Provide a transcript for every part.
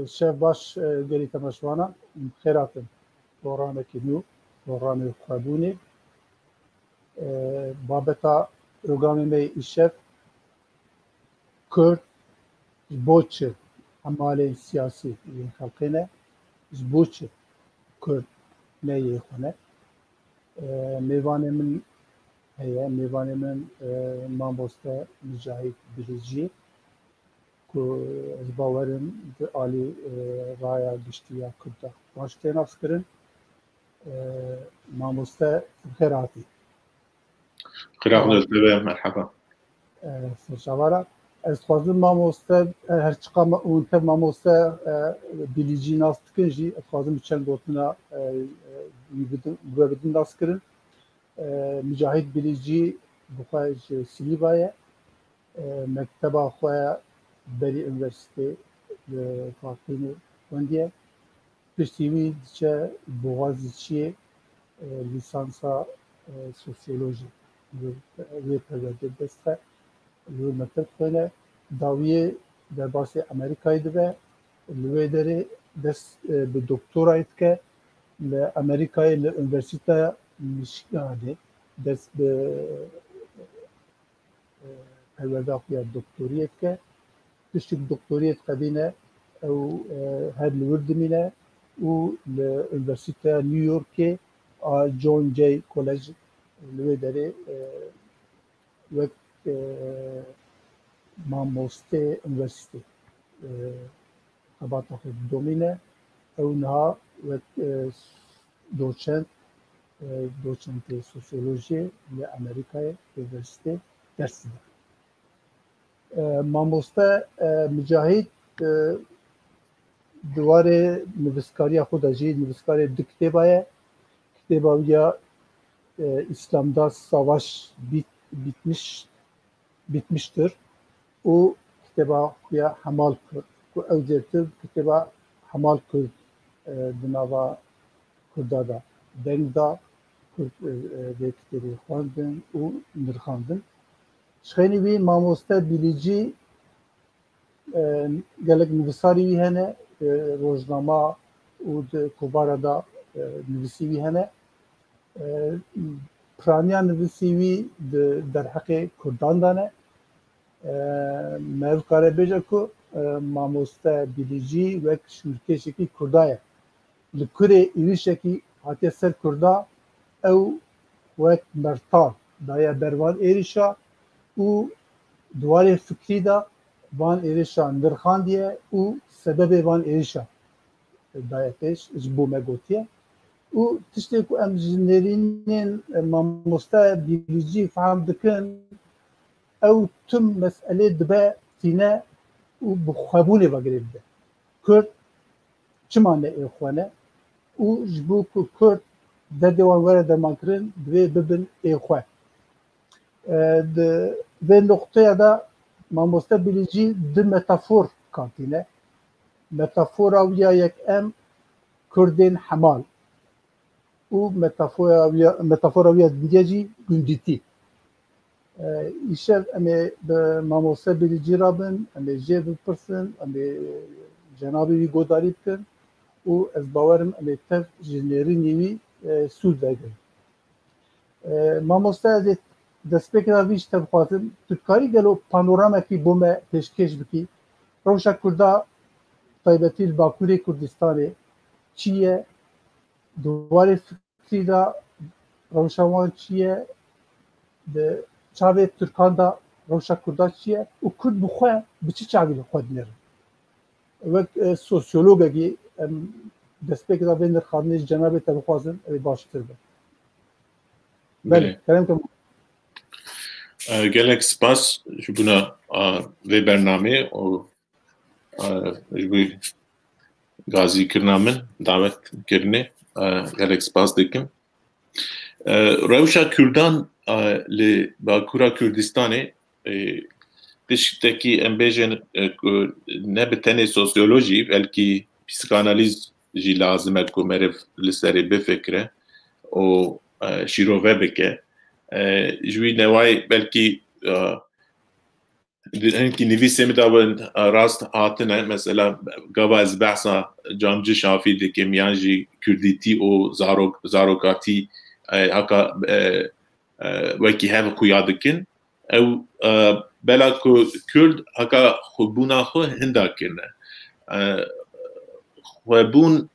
شف باش گری تماشوانا خیراتن دوران کلیو دوران خبونی بابتا روگامی می شف کرد بوچه عمالی سیاسی این خلقینه بوچه کرد نیه خونه میوان من هي میوان من مامۆستا مجاهید بریجی که از باورم عالی رایا گشتیا کرده باش تناس کرن مامۆستا خیراتی خیرات دلتوه مرحبا سرشاوارا از خوازم مامۆستا هرچقا اونتا مامۆستا بریجی ناس تکن جی از خوازم چند گوتنا بدن ناس کرن مجاهد بریجی بخواهش سلیبایه مکتبه خواه بری انورسیته فاقینو وندیه پشتیوی دیچه بوغازی چیه لیسانسا سوسیولوژی وی پرورده دسته وی مکتب خواه داویه در باسی امریکایی دوه لوی داره دست به دکتورایت که لامریکای لانورسیته میشیگانه دست به پرورده خواه دکتوریت که پشتی دکتوریت قدینه او هر لوردمینه و لانورسیته نیویورک جون جی کولج لوی داره وقت مامۆسته انورسیته خبات خود دومینه او نها وقت دوچنت سوسیولوژی یا امریکای یونیورسیته درس ده. مامۆستا مجاهید دواره نویسکاری خود جی نویسکاری دو کتابه کتابه یا İslam'da savaş bitmiştir. O kitaba kuya hamal kır. Bu evzertir kitaba hamal kır dınava kurdada. Dengda kırd ve kitabı xwandin û nirxandin. Şixênî wî mamoste bilîcî gelek nivîsarî wî hene rojnama û di kovara da nivîsî wî hene. Piraniya nivîsî wî di derheqê Kurdan de ne. Me ev kare bêje ku mamoste bilîcî wek şûrkêşekî Kurda ye. Li kurê êrişekî hatiye ser Kurda ew wek mertal daye bervan êrişa û duwarê fikrî da van êrişa nirxandiye û sebebê van êrişa daye pêş ji bo me gotiye. û tiştê ku em ji nêrînên mamoste bilîcî fehm dikin ew tim meselê dibe tîne û bi xwebûnê vegirê bide. Kurd çima neêxwene û ji bo ku Kurd derdê wan were dermankirin divê bibin êxwe. Di vê noqteya da mamoste bilîcî di metafor katîne. Metafora wiya yek em Kurdên hemal û metafora wiya diye jî gundîtî. Îşev em ê bi mamoste bilîcî rabin, em ê jê bipirsin, em ê cenabê wî godarî bikin û ez bawerim em ê tev ji nêrînê wî sûd vegirin. Mamoste ez ê destpêkira wî ji te bixwazim, tu dikarî gelo panoramekî bo me pêşkêş bikî. Rewşa Kurda taybetî li Bakurê Kurdistanê çi ye? Duwarê fikrî da rewşa wan çi ye? Di çavê Türkan da rewşa Kurda çi ye? û Kurd bi xwe bi çi çavî li xwe dinêrin? Wek sosyologekî em destpêkira vê nirxandinê ji cenabê te bixwazin ew ê baştir be. Belê, kerem kim. Gelek spas ji bûna vê bernamê û ji bo gazîkirina min davet kirinê gelek spas dikim. Rewşa Kurdan li Bakûra Kurdistanê tiştekî em bêjin ne bi tenê sosyolojî belkî psîkanalîz jî lazim e ku meriv li serê bifikire û şîrove bike. Ji wî newayê belkî هنكي نفيسي مدابن راست هاتنا مثلا قواز بحثا جامجي شافي دي كيميانجي كرديتي او زاروكاتي هكا وكي هاف قيادكن او بلا كرد هكا خبونا خو هنداكن خبون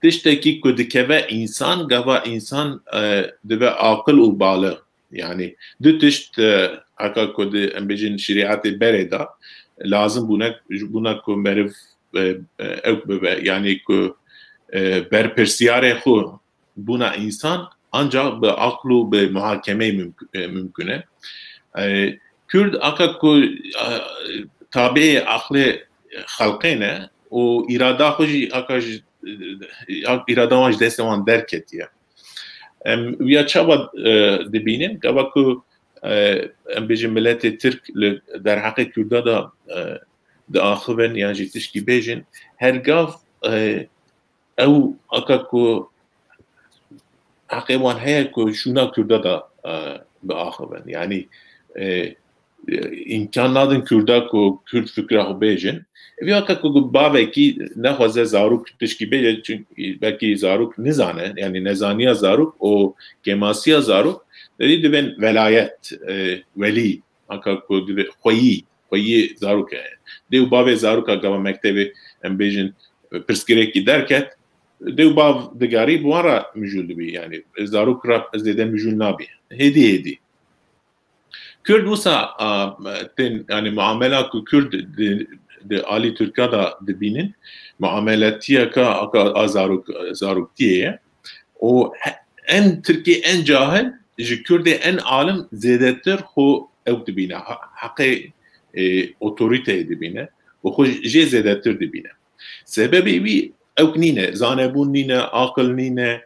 تشتكي كدكوا انسان قوا انسان دبا عاقل وبالغ يعني دو تشت هكا كود ام بيجن شريعه بريده لازم بونا كو مرف يعني كو بر برسياره خو بونا انسان ancak بعقل وبمحاكمه ممكنه كرد هكا كو تابع عقل خلقينه و اراده خوجي هكا اراده واج دستوان دركتيه ویا چابا دبینیم که وقتی ام بیجیم ملت ترک در حق کرده دا آخوان یعنی جیتش کی بیجن هرگاه او اکا کو حقیقان هی کو شونا کرده دا به آخوان یعنی imkan nadın Kürda ko Kürt fikra bejin. Vya ka ko bave ki ne xwaze zarok tişki beje çünkü belki zarok nizane yani nezaniya zarok o kemasiya zarok dedi diben velayet veli aka ko dibe xoyi zarok de bave zarok ka mektebi em bejin perskirek derket de bav digari bu ara müjül bi yani zarok rap zede müjül nabi hedi Kürt olsa yani muamela Kürt de Ali Türkiye'de dibinin muamelatiye ka zaruk diye o en Türkiye en cahil Kürt'e en alim zedetir ho ev dibine hakkı otorite dibine o ho je zedetir dibine sebebi bir ev nine zanebun nine akıl nine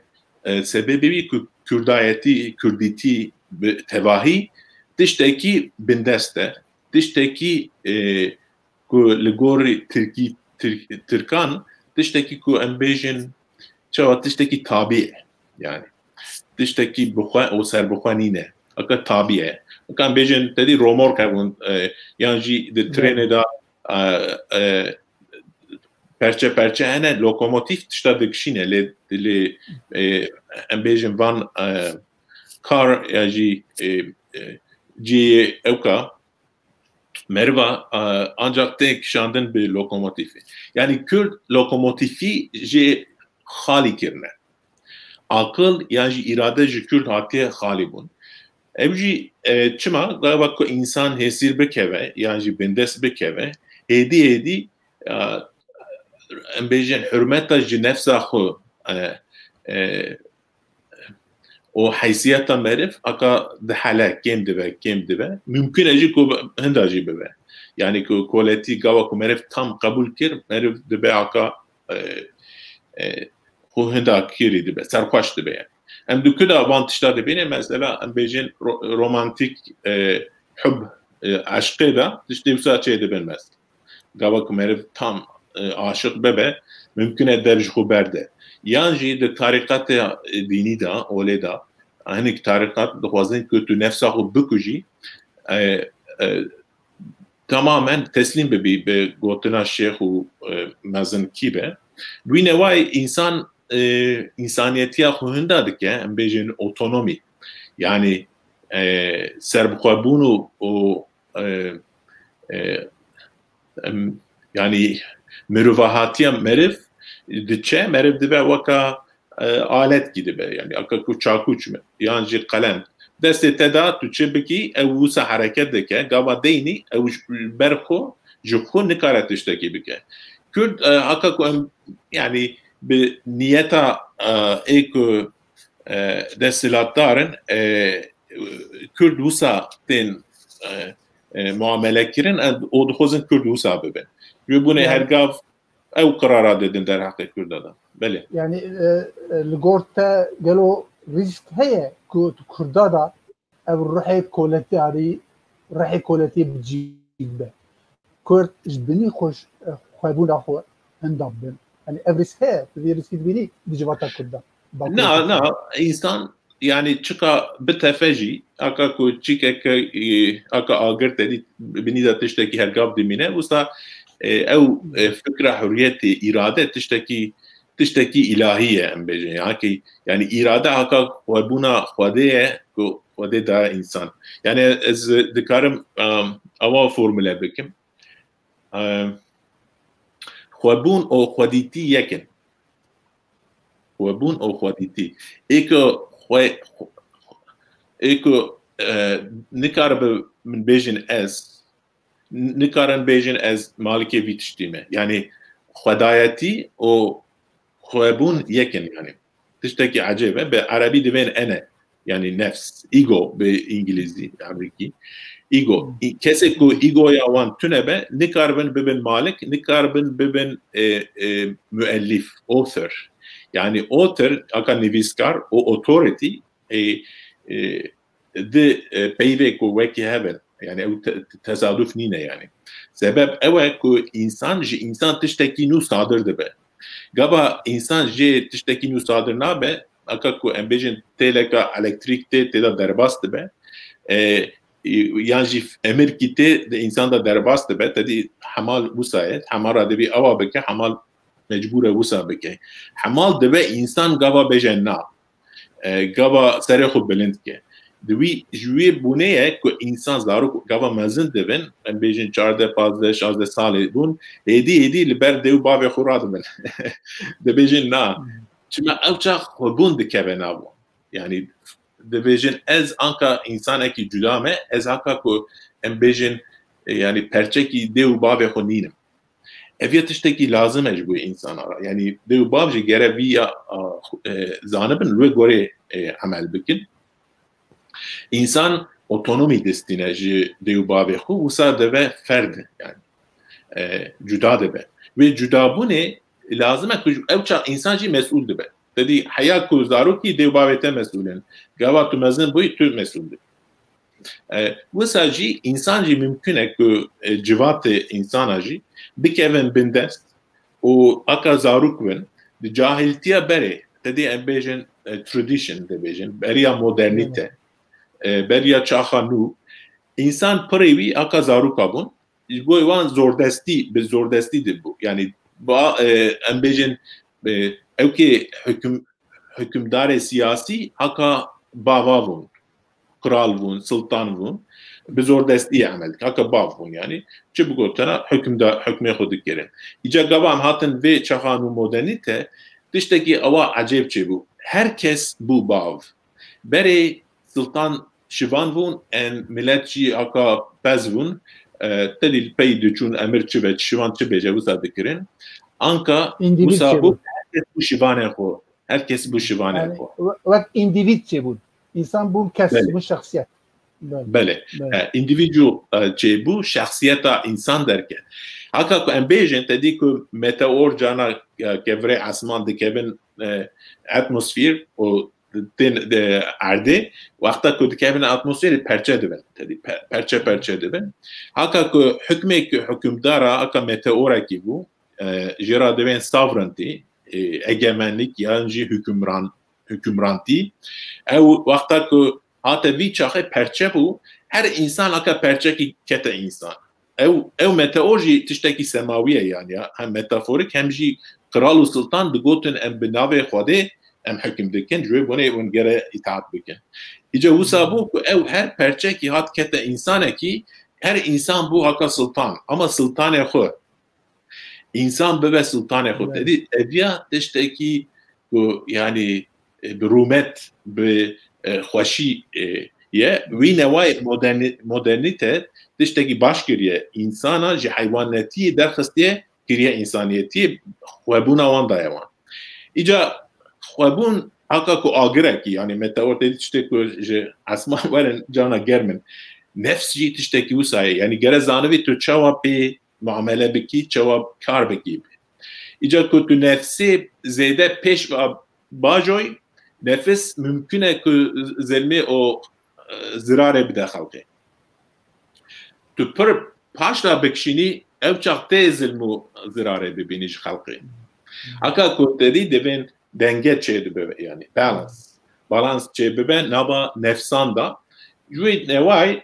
sebebi bir Kürditi tevahi tişteki bindeste, tişteki ku ligori Türkan, tişteki ku embejin çava tişteki tabi yani tişteki buha o serbuhanine, aka tabiye, aka embejin dedi romor kavun yani de trene da perçe ene lokomotif tiştadık şine le embejin van kar yani evka merva ancak tek şandın bir lokomotifi. Yani Kürt lokomotifi je hali kirne. Akıl yani irade je Kürt hatiye hali bun. Evci çıma galiba ko insan hesir bekeve yani bendes bekeve hedi embejen hürmeta je nefsa xo o haysiyata merif aka dhala kem dibe mümkün eci ko hendaji bebe yani ko quality gava ko merif tam kabul kir merif dibe aka ko henda kiri dibe sarpaş dibe yani hem de kuda avantajlar dibe mesela ambejin romantik hub aşkı da işte bu saçe dibe bilmez gava ko merif tam aşık bebe mümkün eder juberde yani de tarikat dini da öyle da hani tarikat dixwazin ki tu nefsa xwe bikujî tamamen teslim bibî bi gotina şeyh û mezin kîbe wî newayê insan insaniyetiya xwe hinda dike em bêjin otonomi yani serbixwebûn û yani miruvahatiya meriv diçe meriv dibe weka alet gidibe yani aka ku çakuç yani ji kalem deste teda tu çebeki evsa hareket deke gava deyni ev berxo ji xo nikare tiştekî bike Kürt aka ku yani bi niyeta ek destilatdarın Kürt wisa tên muamele kirin o dixwazin Kürt wisa bibe ji bune hergav ew qirara dedin der haqqê Kürda bele yani ligorta gelo risk heye ku Kürda da ev ruhê koleti bicibe Kürt jbinî xoş xwebûna xwe hinda bin yani ev risk heye riskî dibînî di civata Kürda na insan yani çıka bitefeci aka ku çike aka agir dedi beni de tişteki her gab dimine usta ev fikra hürriyeti irade tişteki ilahiye em bejin yani irade aka buna xwedeye ku xwede da insan yani ez dikarim ava formüle bikim xwebûn û xwedîtî yekin xwebûn û xwedîtî êku nikaribe min bêjin ez nikarin bêjin ez malikê vî tiştî me yani xwedayetî û xwebûn yekin yani tiştekî ecêb e bi erebî divên ene yani nefs ego bi İngilîzî Amerîkî ego kesek ku egoya wan tune be nikaribin bibin malik nikaribin bibin müellif author yani author aka nivîskar o authority di peyvê ku wekî hebe yani ew tesadüf nîne yani sebep ew e ku insan ji insan tiştekî nû sadir dibe gava insan jê tiştekî nû sadir nabe aka ku em bêjin têleka elektrîk tê da derbas dibe yan jî emirkî tê de insan da derbas dibe tedî hemal wisa hemara dibî ewa bike hemal mecbûr e wisa bike hemal dibe insan gava bêje na gava serê xwe bilind ke Divî ji wê bûneyê ku insan zarok gava mezin dibin em bêjin 14-15-16 salê bûn êdî li ber dêw bavê xwe radibin dibêjin na çima ew çax xwebûn dikeve navû yani dibêjin ez anka insanekî cuda me ez haka ku em bêjin yani perçekî dêw û bavê xwe nînim ev tiştekî lazim e ji bo insana yani dêw û bav jî gere vî ya zanibin wê gorê emel bikin İnsan otonomi destine ji dêw bavê xwe wisa dibe ferd yani cuda dibe ve cudabûnê lazim e ku ew çax insan jî mesûl dibe tedî heya ku zarokî dêw bavê te mesûlin gava tu mezin bûyî tu mesûl dibî wisa jî insan jî mümkün e ku civatê insana jî bikevin bin dest û aka zarok bin di cahiltiya berê tedî em bêjin tradition dibêjin beriya modernîte beriya çaxa nû insan pirê wî aka zaroka bûn ji bo wan zordestî bi zordestî dibû yani em bêjin ew kê hükümdarê siyasî haka bava bûn kral bûn sultan bûn bi zordestî emel haka bav bûn yani çi bigotena hükmê xwe dikirin îca gava em hatin vê çaxa nû modernîte tiştekî ewa ecêb çêbû herkes bû bav berê sultan şivan bûn en millet jî haka pez bûn tedî pey diçûn emir çi ve şivan çi bêje wisa dikirin anka wisa bû herkes bû şivanê xwe herkes bû şivanê xwe wek individ çêbûn insan bûn kes bûn şexsiyet bele individu çêbû şexsiyeta insan derke haka ku em bêjin tedî ku meteor cana kevrê esman dikevin atmosfêr û de erdê wexta ku dikevin atmosfêrê perçe dibin tedî perçe dibin haka ku hükümdara haka meteorekî bû jê ra divên sovereignty egemenlik yan jî hükümrantî ew wexta ku hate vî çaxê perçe bû her insan haka perçekî kete insan ew meteor jî tiştekî semawî ye yani hem metaforik hem jî kral û sultan digotin em bi navê Xwedê em hüküm dikin ji wê bonê hûn gere îtaat bikin îca wisa bû ku ew her perçekî hat kete insanekî her insan bû haka sultan ama sultanê xwe insan bibe sultanê xwe tedî eviya tiştekî ku yani bi rûmet bi xweşî ye wî newayê modernîte tiştekî baş kiriye insana ji heywanetiyê derxistiye kiriye insaniyetiyê xwebûna wan daye wan îca xwebûn haka ku agirekî yani meteor tedî tiştek ku ji esman werin cana germin nefs jî tiştekî wisa ye yani gere zanivî tu çawa pê muamele bikî çawa kar bikî îca ku tu nefsê zêde pêş bajoy nefis mümkün e ku zelmê o zirarê bide xelkê tu pir paşla bikişînî ew çax tê zilm û zirarê bibînî ji xelkê haka ku tedî divên denge çê dibe yani balance بالانس چه ببه نبا نفسان دا جوی نوای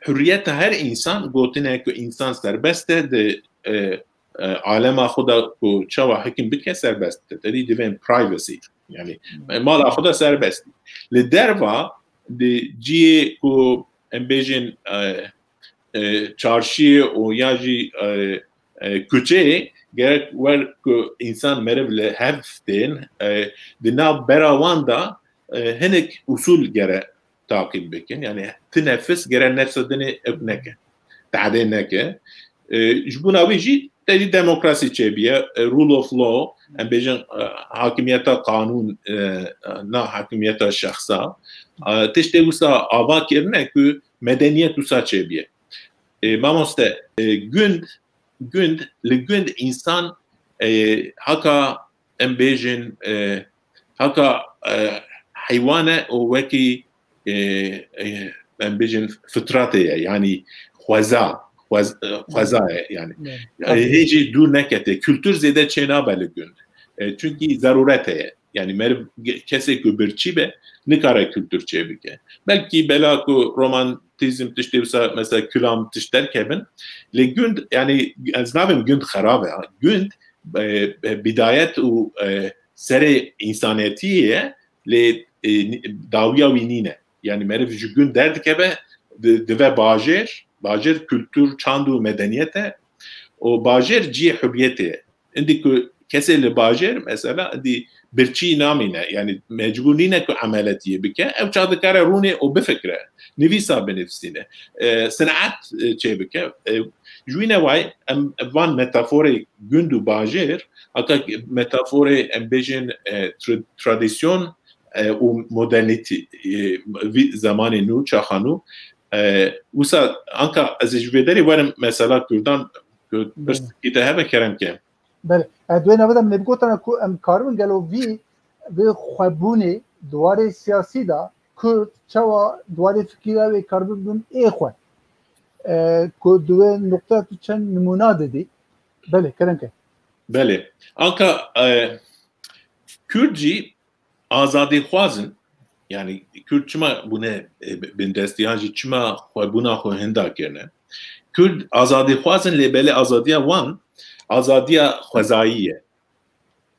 حریت هر انسان گوتنه که انسان سربسته ده عالم خدا کو چوا حکم بکه سربسته تدی دیوین پرایوسی یعنی مال خدا سربسته لدروا دی جی کو امبیجن چارشی و یا جی کوچه gerek var ki insan merevle haften dina beravanda henek usul gere takip bekin yani teneffüs gere nefsedini ebneke ta'deneke jbuna viji tedi demokrasi çebiye rule of law ambejin hakimiyeta kanun na hakimiyeta şahsa teşte usa ava kirne ki medeniyet usa çebiye mamoste günd insan haka embejin haka hayvana o veki embejin fıtrateye yani xwaza yani heci dur nekete kültür zede çenabeli günd çünkü zarurete yani mer kesek birçi be nikara kültür çebike belki belaku romantizm tiştevsa mesela külam tişterkebin le günd yani aznavim günd kharabe günd bidayet u sere insaniyetiye le dawiya winine yani mer ju günd derdikebe deve bajer kültür çandu medeniyete o bajer ci hürriyete indiki kesel bajer mesela di birçi namine yani mecburine ku ameletiye bike ev çadıkara rune o befekre nivisa benefsine sanat çebike juine vay van metafore gündu bajer aka metafore embejin tradisyon o modernite zamanı nu çahanu usa anka azjvederi varım mesela Kürdan kita hebe kerem ke بله دوی نوادم نبگوتن که ام کارون گلو وی خوابونی دواره سیاسی دا کرد چوا دواره فکیره وی کاربون ای خواه که دوی نقطه تو چند نمونه دادی بله کرن که بله anka Kürtçi azadi خوازن yani Kürt çima bu ne ben destiyancı çima buna xo henda kerne Kürt azadi خوازن lebele azadiya wan azadiya xwezaiye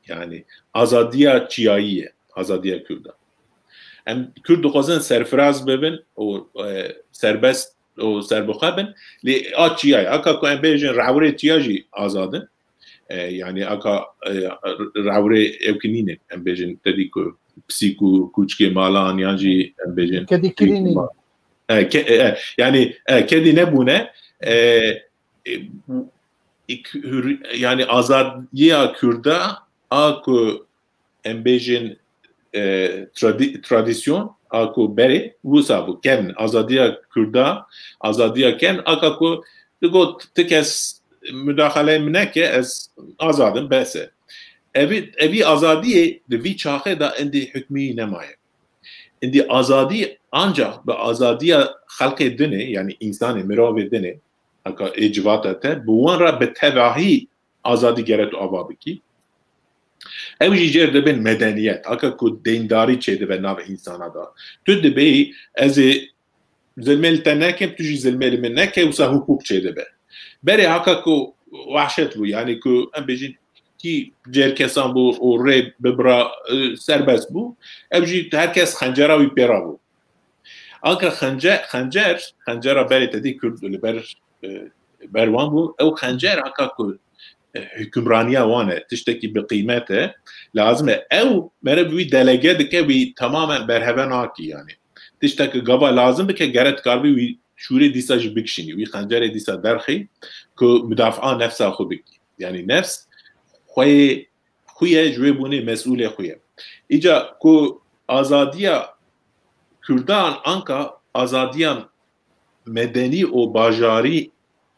yani azadiya çiyaiye azadiya Kürda em Kürt dixwazin serfiraz bibin o serbest o serbixwebin li a çiyay aka ku em bêjin rawrê çiya jî azadin yani aka rawrê evkinîne em bêjin tedî ku psîku kûçikê malan yan jî em bêjin kedîkirînî yani kedî nebûne yani azadiya Kürda aku embejin tradisyon aku beri vusa bu ken azadiya Kürda azadiya ken akaku digot tekes müdahale mineke ez azadım bese evi azadiye de vi çahe da endi hükmü nemaye endi azadi ancak be azadiya halke dine yani insanı mirave dine aka ecvatete bu wanra be tevahi azadi geret avabiki ev jicer de ben medeniyet aka ku dindari çede ve nav insana da tüde be ez zelmel tenekem tuji zelmel meneke usa hukuk çede be beri aka ku vahşet bu yani ku ambejin ki cerkesan bu o re bebra serbest bu evji herkes xancera ve pera bu aka xancera beri dedi Kürt berwan bu ev xancer aka ku hükümraniye wane tişteki bir kıymete lazım ev merebi delege dike bir tamamen berheven aki yani tişteki gaba lazım ki geret karbi bir şure disa jibikşini bir xancere disa derxi ku müdafaa nefsa xubik yani nefs خویه جوی بونه مسئول خویه ایجا کو azadiya Kürdan anka azadiya medeni o bajari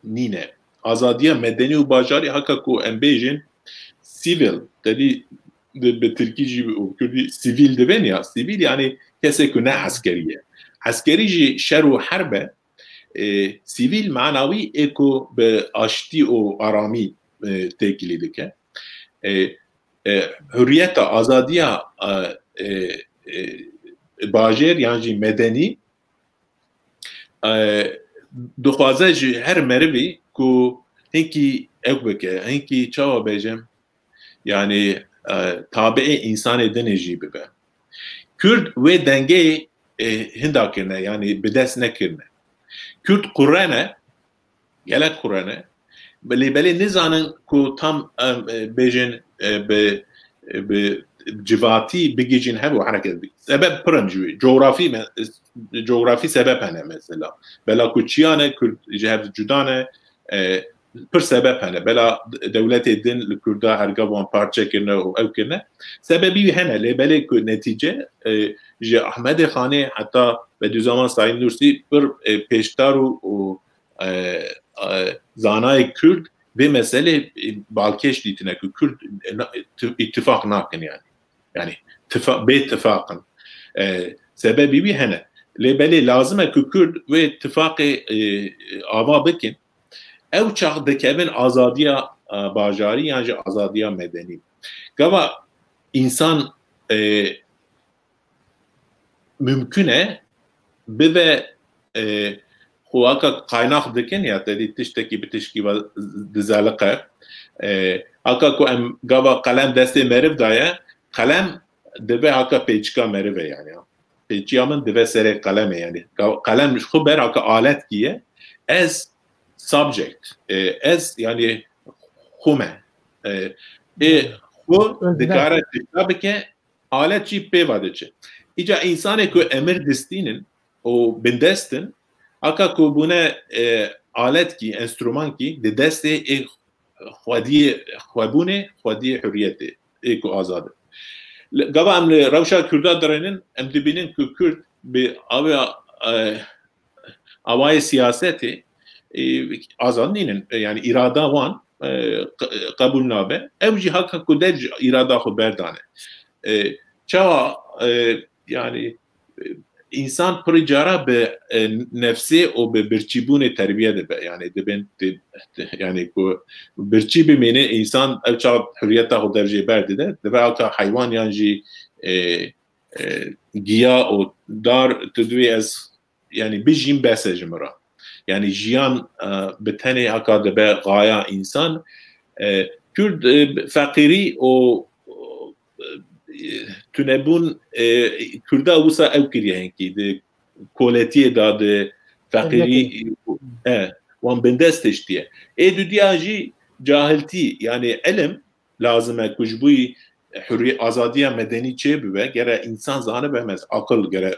nine azadiya medeni o bajari haka ku embejin sivil dedi be Türkiye o Kürdi sivil de ben ya sivil yani kese ku ne askeriye askeri şeru harbe sivil manavi eko be aşti o arami tekili dike hürriyete azadiya باجر یعنی مدنی دخوازه جی هر مروی کو هنکی اک بکه هنکی چاوا بیجم yani tabi insan edineci bibe. Kürt ve denge hindakirne yani bides nekirne. Kürt Kur'an'e gelek Kur'an'e beli nizanın ku tam bejin be civati bigicin hebu hareket bi. Sebep pırıncı coğrafi sebep hene mesela. Bela kuçiyane Kürt cehev cudane پر سبب هنه بلا دولت دین لکردا هرگاهان پارچه کنه و او کنه سببی هنه لیبله که نتیجه جه احمد خانه حتی به دو زمان سعید نورسی پر پیشتر و زانای کرد به مسئله بالکش دیتنه که کرد اتفاق نکن yani به اتفاقن سببی هنه لیبله لازمه که کرد و اتفاق آوا بکن ev çağdaki azadiya bajari yani azadiya medeni. Gava insan mümküne bize huaka kaynak diken ya dedi tişteki bitişki ve dizalaka aka ko em gava kalem deste meriv daya kalem deve aka peçka merive yani peçiyamın deve sere kaleme yani kalem xber aka alet kiye ez subject as yani hume bu dikare tabii ki aletçi pevadeci ica insanı ko emir destinin o bindestin aka ko buna alet ki enstrüman ki de deste xwabune xwadi hürriyeti ko azad gava am ravşa Kürda darenin em dibinin ku Kürt be avay siyaseti azad ninin yani irada wan kabul nabe ev cihaka kudej irada haber dane çava yani insan pricara be nefsi o be birçibune terbiye de be yani de ben yani bu birçibi mene insan ev çava hürriyeta o derece berdi de ve aka hayvan yani giya o dar tedvi az yani bijim besejmara yani jiyan betene hakada be gaya insan Kürt fakiri o tünebun Kürda usa ev kiriyen ki de koletiye da de fakiri wan bendesteş diye düdiyaji cahilti yani ilim lazım kujbuy hürriyet azadiya medeni çebe gere insan zane bemez akıl gere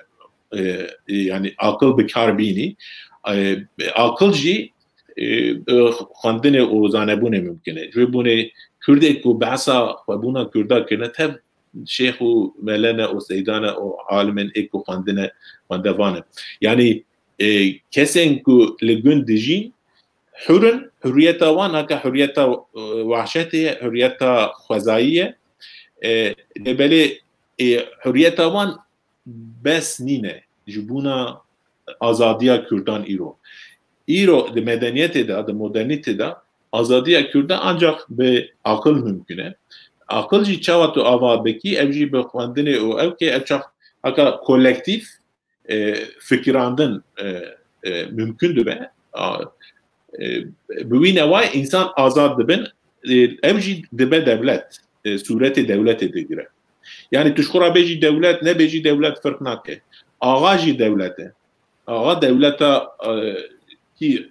yani akıl bekarbini akılcı خواندن و زانبونه ممکنه جو بونه کرده کو بحثا و بونه کرده کنه تب شیخ و ملنه و سیدانه و عالمن ایکو خواندوانه یعنی کسین کو لگون دیجین حرن حریتا وان هکا حریتا وحشته حریتا خوزاییه بله حریتا وان بس نینه جبونه آزادیا کردان İro de medeniyete de, de modernite de azadiya Kürt'e ancak be akıl mümküne. Akılcı çavatu avabeki evci be xwandine o ev ki evçak aka kolektif fikirandın mümkündü be. Bu nevay insan azad dibin evci dibe devlet sureti devlet edigire. Yani tuşkura beji devlet ne beji devlet fark nake. Ağacı devlete. Ağa devlete ki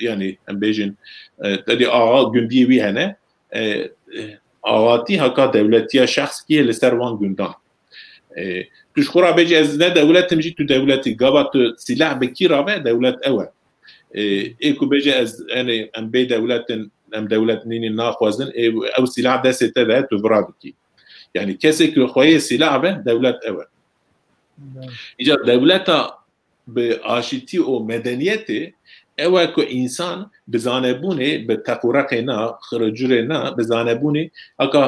yani bejin dedi ağa gündî wî hene ağatî heka devletiya şahs ki li ser wan gundan tu ji xwe bêjî ez ne devletim jî tu devletî gava tu silah bikîra ve devlet ew e ku bêje ez yani em bê devletin em devlet nînî naxwazin ew silah destê te de tu vira bikî yani kesê ku xweyê silah be devlet ew îca devleta به آشتی و مدنیتی اوه که انسان بزانبونه به تقورق نه خرجور نه بزانبونه اگه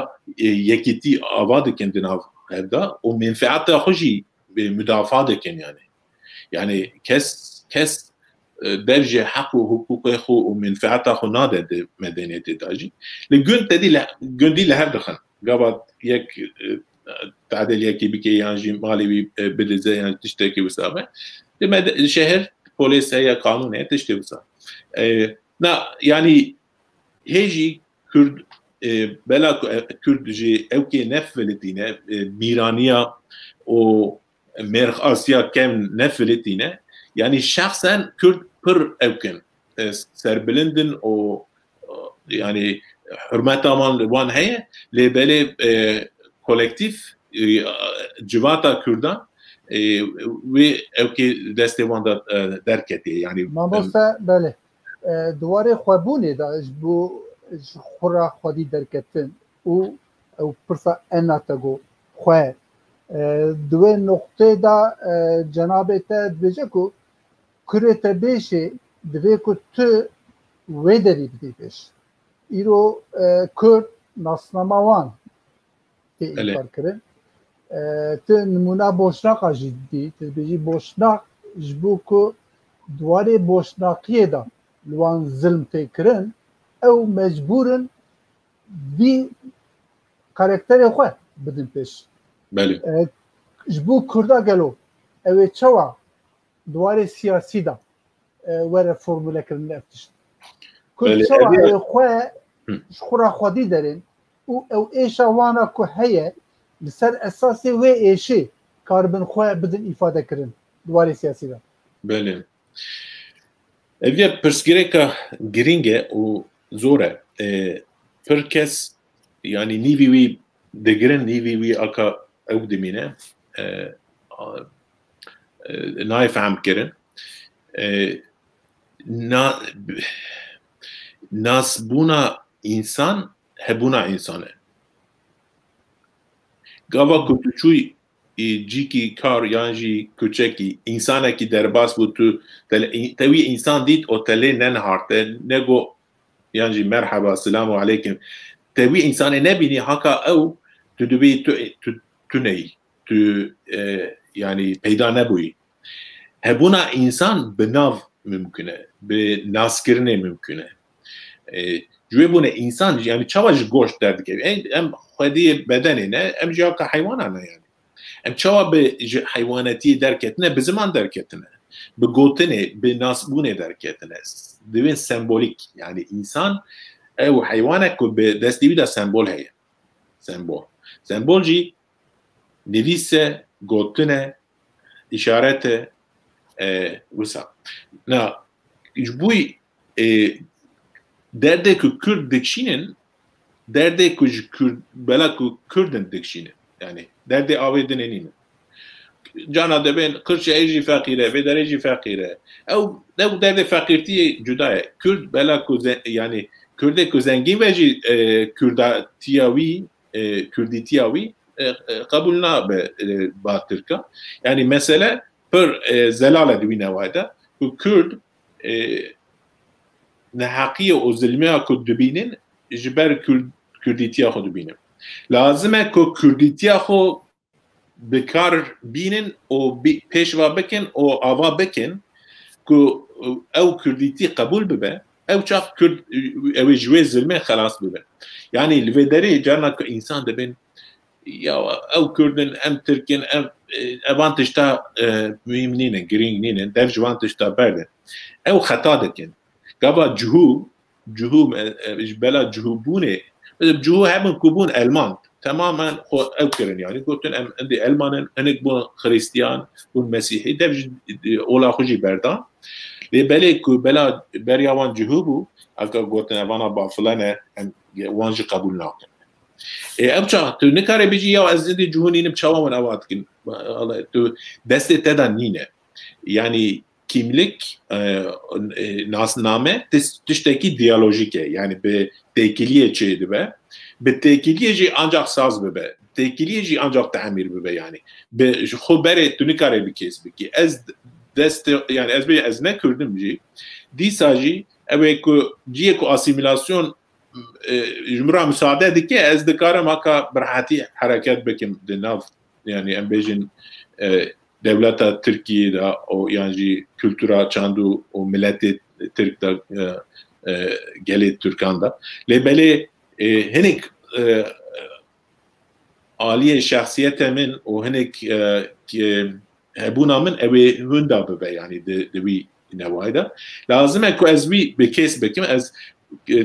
یکیتی آواد کندن هفته و منفعت خوشی به مدافع کن یعنی کس درجه حق و حقوق خو و منفعت خو ناده مدنیتی داجی لگن تدی گندی لهر دخن قبل یک تعدیل کی بکی یعنی مالی بی بدزه یعنی تشته کی بسابه دم شهر پلیس هي قانون هي تشته بسا نه يعني هيجي كرد بلا كرد جي او كي نفلتينه ميرانيا و مرخ آسيا كم نفلتينه يعني شخصا كرد پر اوكن سربلندن او يعني حرمتا مان وان هي لبالي كولكتيف جواتا كردان و اوكي دستوان دركتي يعني ما بسته بله دواره خوابونه دا جبو خورا خودی درکتن او پرسا اناتگو خواه دوی نقطه دا جنابه بجه کو کره تبیشه دوی کو تو ویدری بدی بیش ایرو کرد ناسناماوان که ایفار کرن تو نمونه بوشناق جدی تو بیجی بوشناق جبو کو دواره بوشناقیه دا لوان ظلم تکرن او مجبورن بی کاراکتر خواه بدن پیش بله جبو کرده گلو او چوا دواره سیاسی دا وره فرموله کرن افتشن کرد چوا او خواه خورا خودی دارن او ایشا وانا که هیه لسر اساسی و ایشی کاربن خواه بدن افاده کرن دواره سیاسی دا بله evye persgireka giringe u zore perkes yani nivi degiren nivi aka ew dimine naifam kirin nas buna insan hebuna insane gava kutuçuy جیکی کار یعنی کوچکی انسانی که در باس بود تو توی انسان دید و تله ننهارته نگو یعنی مرحبا سلام علیکم توی انسانی نبینی حکا او تو دوی تو نی تو یعنی پیدا نبوی هبونا انسان بناو ممکنه به ناسکرنه ممکنه جوی بونه انسان یعنی چواش گوشت درد که ام خودی بدنه نه ام جا که حیوانه نه یعنی ام چوا به حیواناتی درکتنه به زمان درکتنه به گوتنه به ناسبونه درکتنه دوین سمبولیک یعنی انسان او حیوانه که به دستی بیده سمبول هیه سمبول جی نویسه گوتنه اشارت وسا نه جبوی درده که کرد دکشینن درده که بلا که کردن دکشینن yani derdi avedin enine cana de ben kırça eji fakire ve dereci fakire ev derdi fakirtiye cudaya Kürt bela yani Kürde zengin veci Kürdatiyavi Kürditiyavi kabul na be batırka yani mesele per zelale di nevada bu Kürt ne hakiye o zulmiye kudbinin jiber Kürditiya kudbinin لازمه که کردیتیا خو بکار بینن و پیشوا بکن و آوا بکن که او کردیتی قبول ببه او چاق کرد او جوی ظلمه خلاص ببه یعنی لویدری جانا که انسان دبین یا او کردن ام ترکن اوان تشتا مهمنینن گرینگ نینن در جوان تشتا بردن او خطا دکن گابا جهو بلا جهو بونه جهو همون كوبون ألمان تماما أوكرن يعني قلت أن عندي ألمان هناك بون خريستيان بون مسيحي ده أولا خجي بردان لبالي بلا بريوان جهوبو أكا قلت أنا وانا بافلانة وانجي قبول ناكن أبشا تو نكاري بيجي يا أزدي جهونين بشوا من أواتكن تو دست تدا نينه يعني kimlik nasname tişteki diyalojike yani be tekiliyeci be be tekiliyeci ancak saz be tekiliyeci ancak tamir be yani be xubere tunikare bir kez ki ez dest yani ez ne kürdüm ji disaji evet ku ciye ku asimilasyon jumra müsaade dike ez de karamaka berhati hareket bekim de nav yani embejin devleta Türkiye'de o yani kültüra çandu o milleti Türk'te gelet Türkan'da lebeli henik عالیه شخصیت من و هنک هبونا من اوی هندا ببه یعنی دوی نوایدا لازمه که از وی به کس بکم از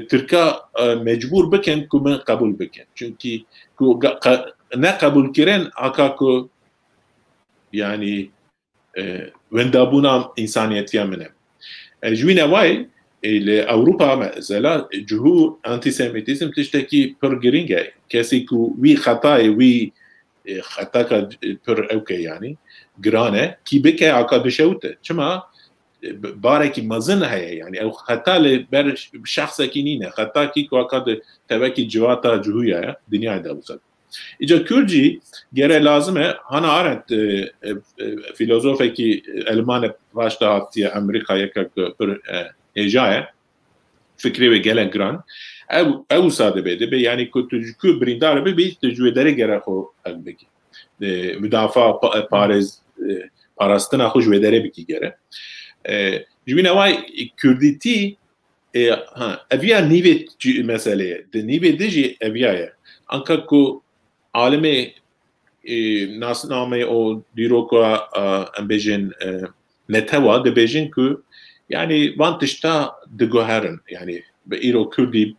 ترکا مجبور بکن که من قبول بکن چونکی نه قبول کردن اکا که یعنی وندابونا انسانیتی منه جوی نوای لأوروبا مثلا جهو انتیسمیتیزم تشتكي پر گرینگه کسی که وی خطای وی خطا که پر اوکه یعنی گرانه کی بکه عکا دشوته چما بارکی مزن هيا يعني او خطا لبر شخص کی نینه خطا کی که عکا تبکی جواتا جهویا دنیا دا وصل اجا کورجی گره لازمه هانا آرنت فیلوزوفه کی المان واشتا هاتی امریکا یکا پر اجایه فکری و گله گران او ساده بده یعنی که بریندار به تجویداره گره خو بگی مدافع پاراستنا خوش وداره بکی گره جوین اوای کردیتی اویا نیوه مسئله ده نیوه دیجی اویاه انکا که عالم ناسنامه او دیروکو ام بیجن نتوا ده بیجن که yani vantışta diguherin yani be iro Kürdi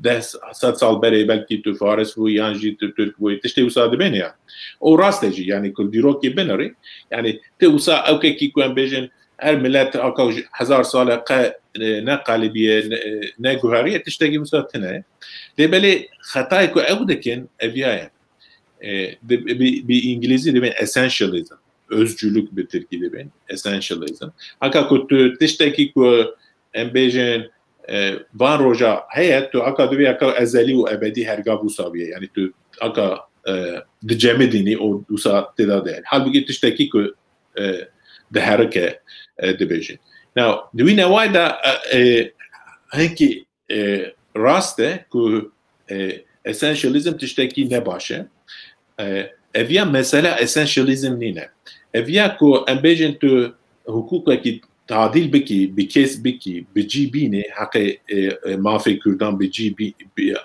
10 sal beri belki tu Faris bu yanji tu Türk bu tişte usad beni ya o rasteci yani Kürdiro ki benari yani te usa evkeki ku embejin her millet aka 1000 sala ne qalibiye ne guhariye tişte ki musatine de beli hatay ku evdekin eviyaya bir İngilizce de ben essentialism özcülük bir Türkiye'de ben essentialism. Aka kutu tişteki ku embejin van roja hayat tu aka duvi aka ezeli ve ebedi herga bu sabiye yani tu aka dicemedini o usa teda değil. Halbuki tişteki ku de herke de bejin. Now duvi ne da hangi raste ku essentialism tişteki ne başı evya mesela essentialism nine evya ku embejin tu hukuka ki tadil biki bikes biki biji bine hakkı mafi Kürdan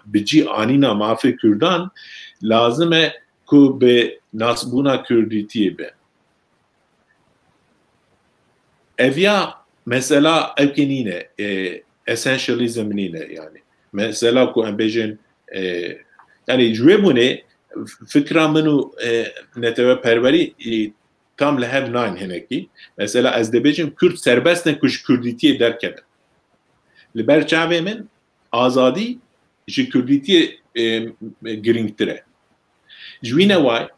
biji anina mafi Kürdan lazıme ku be nasbuna Kürditiye be evya mesela evkenine essentialism nine yani mesela ku embejin yani jüebune fikra منو نتوه پروری tam lehev nine heneki mesela ez debejim Kürt serbest ne kuş Kürditiye derken liber çave min azadi ji Kürditiye giringtire jwine vay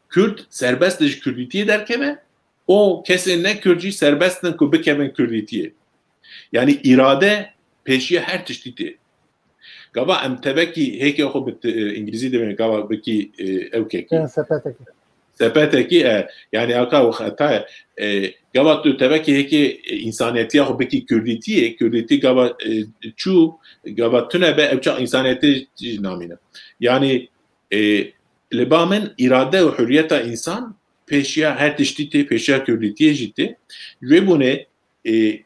Kürt serbest ji Kürditiye derken o kesin ne Kürtçi serbest ne ku bikevin Kürditiye yani irade peşiye her tiştiti gava em tebeki heki oku bit İngilizce demek gava beki evkeki sepeteki yani aka o hata gava tu tebeki heki insaniyeti oku beki Kürditi gava çu gava tüne be evça insaniyeti namine yani lebamen irade ve hürriyeta insan peşiya her tiştiti peşiya Kürditiye jitti ve bu ne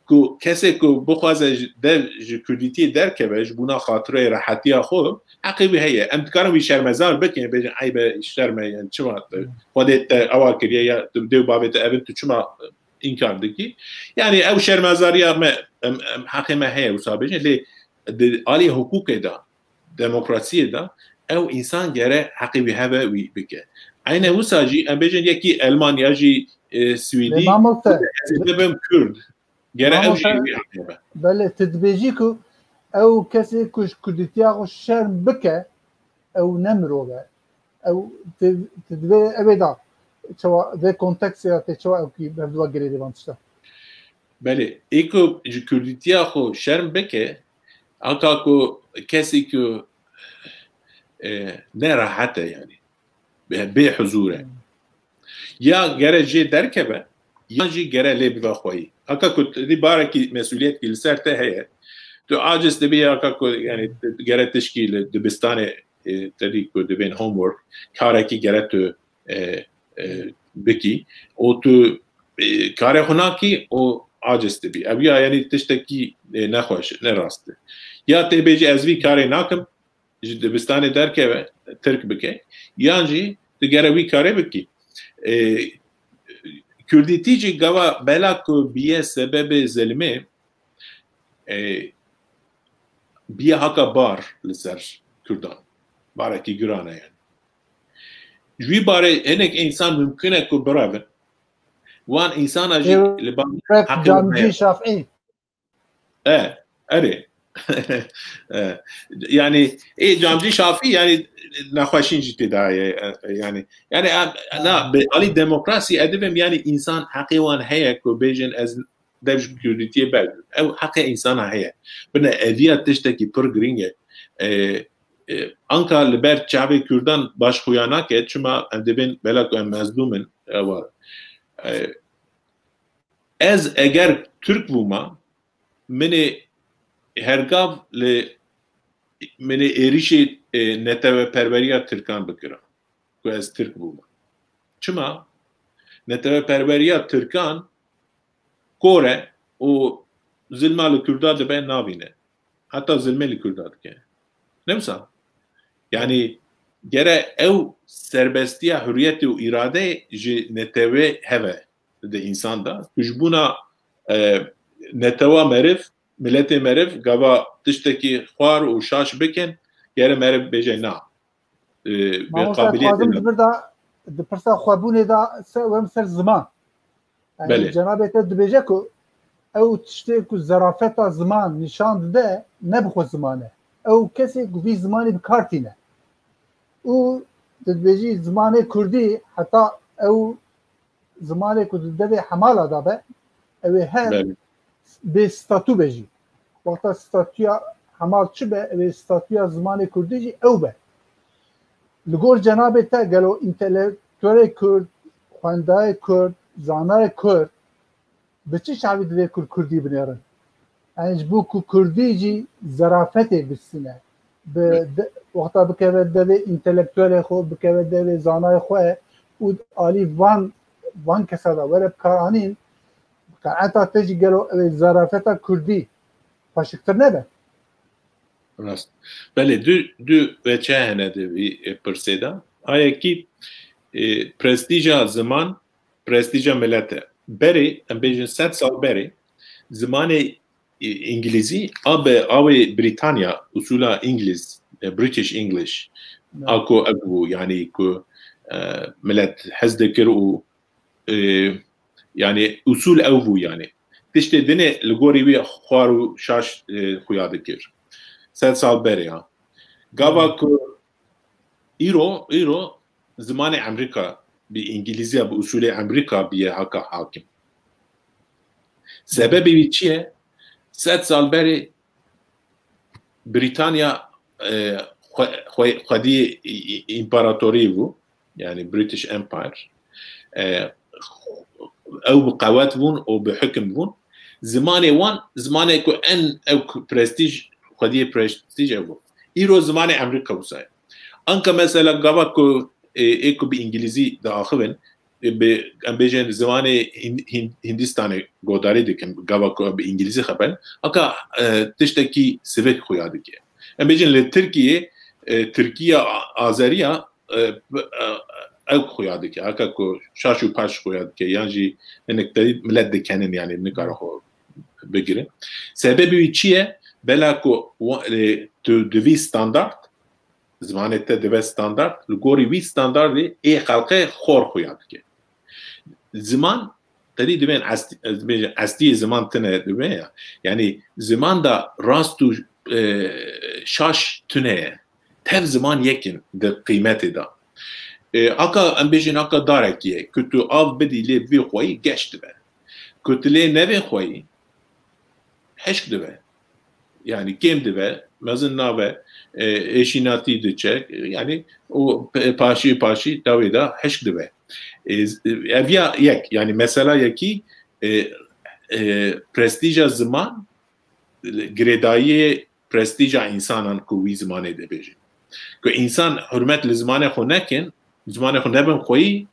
ku kese ku bخوازه در کردیتی درکه بهش بنا خاطره راحتی خو عقیبه هي ام تکارم وی شرمزار بکنه بجن عیب شرمه یعنی چما خودت اول کریه یا دو بابت اون تو چما انکار دکی یعنی او شرمزاری ما حقیقه هي وسابجن لی عالی حقوق دا دموکراسی دا او انسان گره حقیقه هوا وی بکه aynı وساجی ام بجن یکی المانیا جی سویدی دبم کرد بله تدبیجی کو او کسی کش کردیتیا خو شرم بکه او نمروه او تدبی ابدا چوا ده کنتکس یا چوا او کی بردوا گریدی وانشتا بله ایکو کردیتیا خو شرم بکه آنکا کو کسی کو نه راحته یعنی به حضوره یا گره جی درکبه یا جی گره لی بخوایی اکا کو دی بارکی مسئولیت کی لسرته هي تو عاجز دبی اکا کو یعنی گره تشکیل دبستان تدی کو دبین هوم ورک کاری کی گره تو بکی او تو کار هناکی او عاجز دبی ابیا یعنی تشتکی نخوش نه راسته یا تبیجی ازوی کاری ناکم دبستان درکه Türk bike yanjî digere wî karê bikî Kurdîtî jî gava bela ku biye sebebê zelimê biye haka bar li ser Kurdan barekî giran e yani ji wî barê hinek însan mümkün e ku biravin wan însana jî li bar Hep Camcî Şafî erê yani Camcî Şafî yani nexweşîn jî tê daye yani na bi alî demokrasî edibim yani însan heqê wan heye ku bêjin ez dev ji Kurdîtiyê berdim ew heqê însana heye bine eviya tiştekî pir giring e anka li ber çavê Kurdan başxuya nake çima em dibin bela ku em mezlûmin war ez eger Türk bûma minê hergav li minê êrişê neteweperweriya Tirkan bikirim ku ez Türk bûma çima neteweperweriya Tirkan kor e û zilma li Kurda dibe nabîne heta zilmê li Kurda dike ne wisa yani gere ew serbestiya hürriyetê û îradeyê ji netewê heve di însan da ji bûna netewa meriv milletê meriv gava tiştekî xwar û şaş bikin gere meriv bêje na qabiliyetê di pirsa xwebûnê da wem ser ziman cenabê te dibêje ku ew tiştê ku zerafeta ziman nîşan dide ne bixwe ziman e ew kesê ku vî zimanê bikar tîne û dibêjî zimanê Kurdî heta ew zimanê ku di devê hemala da be ew ê her bê statû be jî wexta statûya hemal çi be ew ê statûya zimanê Kurdî jî ew be li gor cenabê te gelo întelektûelê Kurd xwendayê Kurd zanayê Kurd bi çi şevî divê Kurdî binêrin yani ji bo ku Kurdî jî zerafetê bistîne wexta bikeve devê întelektûelê xwe bikeve devê zanayê xwe û alî van kesa da were bikar anîn qeeta te jî gelo ew ê zerafeta Kurdî paşiktir nebe rast belê du veçe hene di vî pirsê da ayekî prestîja ziman prestîja millet e berê em bêjin 100 sal berê zimanê İngilîzî avê Britanya usula İngiliz British English ako ev bû yani ku millet hez dikir û yani usul ew bû yani tiştê dinê li gorî wî xwar û şaş xuya dikir 100 sal berê ha gava ku îro zimanê Emerîka bi İngilîziya bi usulê Emerîka biye haka hakim sebebê wî çi ye 100 sal berê Britanya xwedî împaratorî bû yani British Empire ew bi qewet bûn û bi hikm bûn zimanê wan zimanê ku en ew prestîj xwediyê prestîj ew bû îro zimanê Emerîka wisa anka mesela gava ku ê ku bi İngilîzî diaxivin em bêjin zimanê Hindistanê godarî dikin gava ku bi İngilîzî xebin aka tiştekî sivik xuya dike em bêjin li Tirkiyê Tirkiya Azeriya ew xuya dike haka ku şaş û paş xuya dike yan jî hinek millet dikenin yani nikare xwe bigirin sebebê wî çi ye bela ku tu divî standart zimanê te dibe standart li gorî wî standardê ê xelqê xor xuya dike ziman tedî dibên estiyê ziman tune dibe ya yani ziman da rast û şaş tune ye tev ziman yekin di qîmetê da aka em bêjin aka darekî ye ku tu av bidî lê vê xweyî geş dibe ku tu lê nevê xweyî heşk dibe yani kêm dibe mezin nabe eşînatî diçe yani o paşî dawê da heşk dibe eviya yek yani mesela yekî prestîja ziman girêdayiyê prestîja însanan ku wî zimanê dibêjin ku însan hürmet li zimanê xwe nekin zimanê xwe nebin xweyî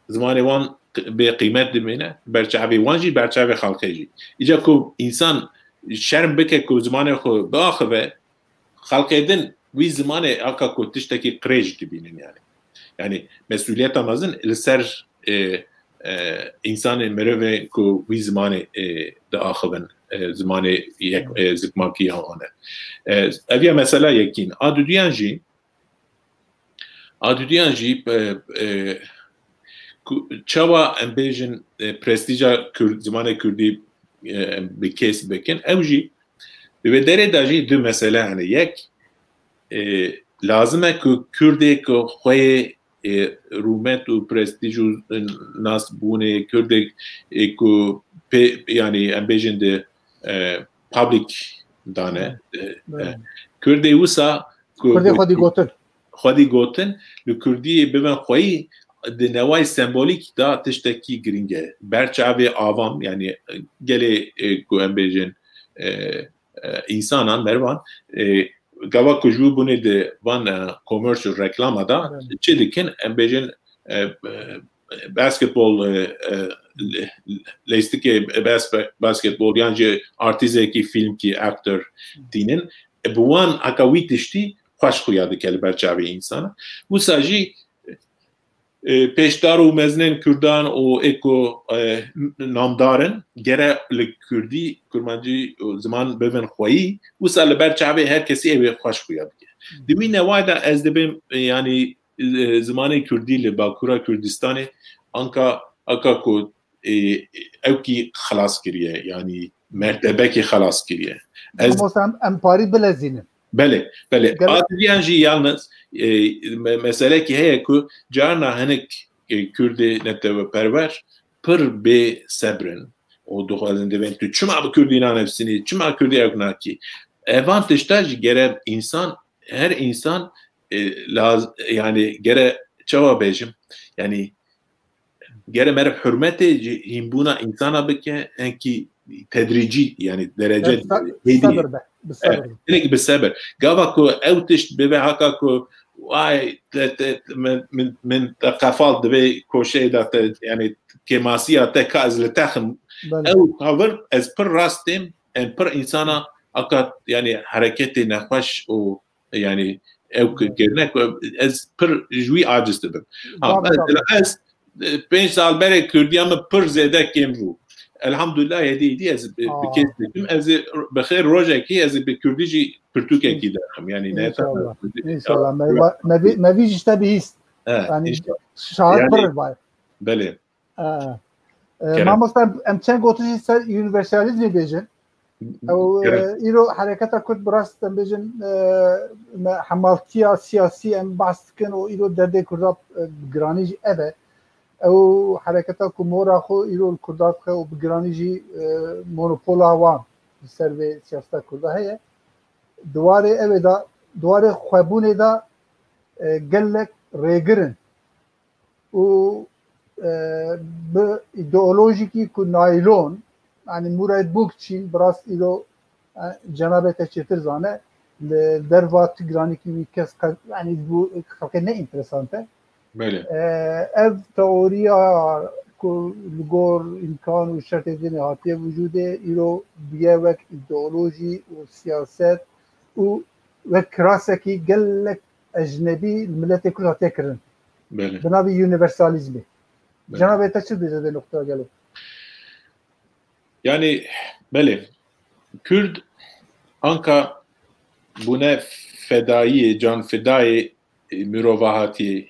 zimanê wan bê qîmet dibîne berçavê wan jî berçavê xelkê jî îca ku însan şerm bike ku zimanê xwe biaxive xelkê din وی زمانه اکا کو تشتکی قریج دبینن yani mesuliyet amazın ser insan merve ku wî zimanê diaxivin zimanê yek zikmakî hane ev mesela yekîn adudiyan jî çawa em bêjin prestîja zimanê Kurdî bi kes bikin ew jî bi derê de jî du mesele hene yek lazım e ku Kurdê ku xwe rûmet û prestîj û nasbûnê Kurdek ku yani em bêjin de public dane Kurdê wisa Kurdê xwedî gotin li Kurdiyê bibin xweyî di neway sembolîk da tiştekî giring e berçavê avam yani gelê ku em bêjin insanan mervan gava ku ji bûnê di van commercial reklama da çi dikin em bêjin basketbol lêstikê basketbol yan jî artîzekî filmkî aktör dînin bi wan heka wî tiştî xweş xuya dike li ber çavê insana wisa jî pêşdar û mezinên Kurdan û êko namdarin gere li Kurdî kurmancî ziman bibin xweyî wisa li ber çavê her kesî ew ê xweş xuya dike di wî neway da ez dibim yani zimanê Kurdî li Bakûra Kurdistanê anka ku evkî xelas kiriye yani mertebekî xelas kiriye ez em parî bilezînin Belê adiyan jî yalnız meselekî heye ku carna hinek Kurdê netewperwer pir bê sebrin û dixwazin divên tu çima bi Kurdî nanivîsînî çima Kurdî ew nakî evan tişta jî gere insan her insan yani gere çawa bêjim yani gere mer hürmetê hînbûna insana bike enkî tedrîcî yani derece bi sebir gava ku ew tişt bibe heka ku vay min qefal divê koşeyê da te yani kêmasiya te ka ez li texim ew havir ez pir rastêm em pir insana heka yani hereketê nexweş û yani ew kirine ez pir ji wî aciz dibim ez 5 sal berê Kurdiyan min pir zêde kêm bû elhamdülillah yedî ez bi kes dikim ez bi xêr rojekî ez bi Kurdî jî pirtûkekî derxim yani ne İnşallah mevî jî te bihîst yani şahit pir var belê mamosta em çend gotin ser universalizmê bêjin ew îro hereketa Kurd bi rast em bêjin hemaltiya siyasî em behs dikin û îro derdê Kurda giranî jî ev e ew hereketa ku mora xwe îro Kurda dixe û bi giranî jî monopola wan li ser vê siyaseta Kurda heye diwarê ew da diwarê xwebûnê da gelek rêgirin û bi ideolojikî ku naylon yani Murad Bukçîn bi rast îro cenabê te çêtir zane li derva Tigranîkî wî kes yani bu xelkê ne interesant e ev teoriya ku li gor imkan û şertê dinê hatiye vücudê îro biye wek ideolojî û siyaset û wek kirasekî gelek ecnebî li milletê Kurd hatiye kirin bi navê universalizmê cenabê te çi dibêje vê noktaya gelê yani belê Kurd anka bune fedayî can fedayê mirova hatiyê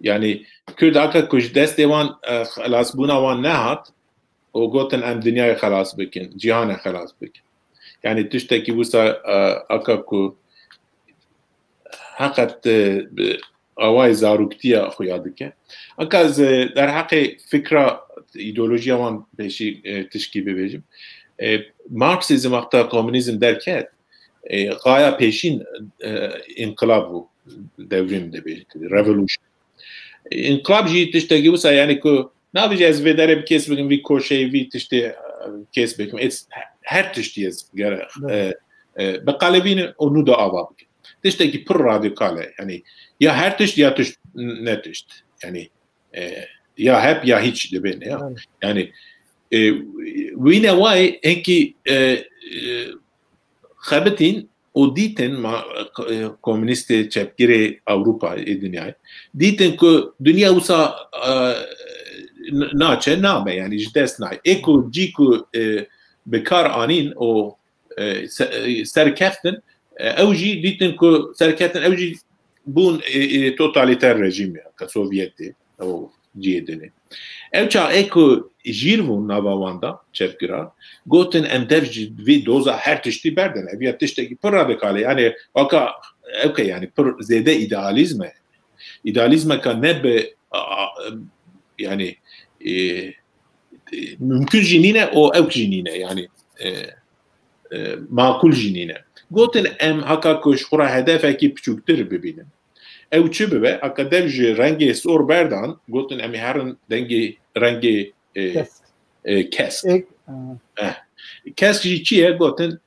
yani Kurd anka ku ji destê wan xelasbûna wan nehat û gotin em dinyayê xelas bikin cîhanê xelas bikin yani tiştekî wisa aka ku heqet awayê zaroktiya xuya dike anka ez derheqê fikra ideolojiya wan pêşî tişkî bibêjim Marksizm hatta komünizm derket gaya pêşîn inkılab bû devrim dibêjin revolution inkılab jî tiştekî wisa yani ku nabêje ez vê derê bi kes bikim vî koşeyê vî tiştê kes bikim her tiştî ez gere bi qalevînin û nû da ava bikim tiştekî pir radikal e yani ya her tişt ya tişt ne tişt yani ya hep ya hiç dibin ya yani wî newayê enkî xebitin o dîtin komünist çepgirê Avrupayê dünyayê dîtin ku dünya wisa naçe name yani ji dest nayê ê ku cî ku bi kar anîn û serkeftin ew jî dîtin ku serkeftin ew jî bûn totalîter rejîm ka Sovyetê ew ciyê dinê ew ça ê ku jîr bûn nava wan da çepgira gotin em dev ji vê doza her tiştî berdin ev ya tiştekî pir radikal e yani waka ew yani pir zêde idealizme ka ne bi yani mümkün jî nîne û ew jî nîne yani makul jî nîne gotin em heka ku ji xwe hedefekî piçûktir bibînin ew çi bibe heka dev ji rengê sor berdan gotin em ê herin dengê rengê kesk kesk jî çi ye gotin